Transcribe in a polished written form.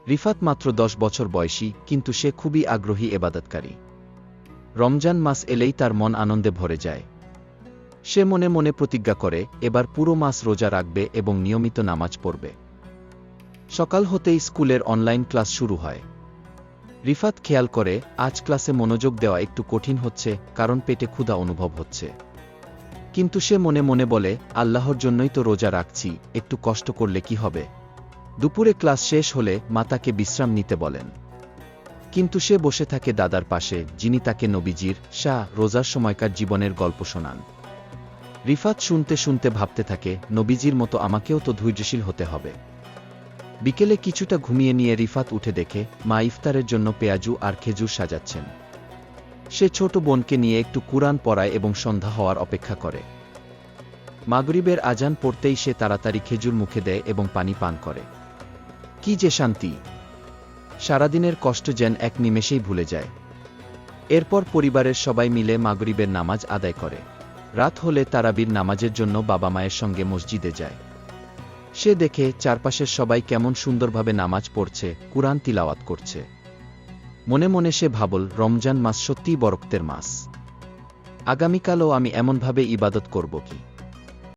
রিফাত মাত্র 10 বছর বয়সী, কিন্তু সে খুবই আগ্রহী এবাদতকারী। রমজান মাস এলেই তার মন আনন্দে ভরে যায়। সে মনে মনে প্রতিজ্ঞা করে এবার পুরো মাস রোজা রাখবে এবং নিয়মিত নামাজ পড়বে। সকাল হতেই স্কুলের অনলাইন ক্লাস শুরু হয়। রিফাত খেয়াল করে আজ ক্লাসে মনোযোগ দেওয়া একটু কঠিন হচ্ছে, কারণ পেটে ক্ষুধা অনুভব হচ্ছে। কিন্তু সে মনে মনে বলে, আল্লাহর জন্যই তো রোজা রাখছি, একটু কষ্ট করলে কি হবে। দুপুরে ক্লাস শেষ হলে মা তাকে বিশ্রাম নিতে বলেন। কিন্তু সে বসে থাকে দাদার পাশে, যিনি তাকে নবীজির রোজার সময়কার জীবনের গল্প শোনান। রিফাত শুনতে শুনতে ভাবতে থাকে, নবীজির মতো আমাকেও তো ধৈর্যশীল হতে হবে। বিকেলে কিছুটা ঘুমিয়ে নিয়ে রিফাত উঠে দেখে মা ইফতারের জন্য পেঁয়াজু আর খেজুর সাজাচ্ছেন। সে ছোট বোনকে নিয়ে একটু কুরআন পড়ায় এবং সন্ধ্যা হওয়ার অপেক্ষা করে। মাগরিবের আজান পড়তেই সে তাড়াতাড়ি খেজুর মুখে দেয় এবং পানি পান করে। কি যে শান্তি! সারাদিনের কষ্ট যেন এক নিমেষেই ভুলে যায়। এরপর পরিবারের সবাই মিলে মাগরিবের নামাজ আদায় করে। রাত হলে তারাবির নামাজের জন্য বাবা মায়ের সঙ্গে মসজিদে যায়। সে দেখে চারপাশের সবাই কেমন সুন্দরভাবে নামাজ পড়ছে, কুরআন তিলাওয়াত করছে। মনে মনে সে ভাবল, রমজান মাস সত্যিই বরকতের মাস। আগামীকালও আমি এমনভাবে ইবাদত করব কি।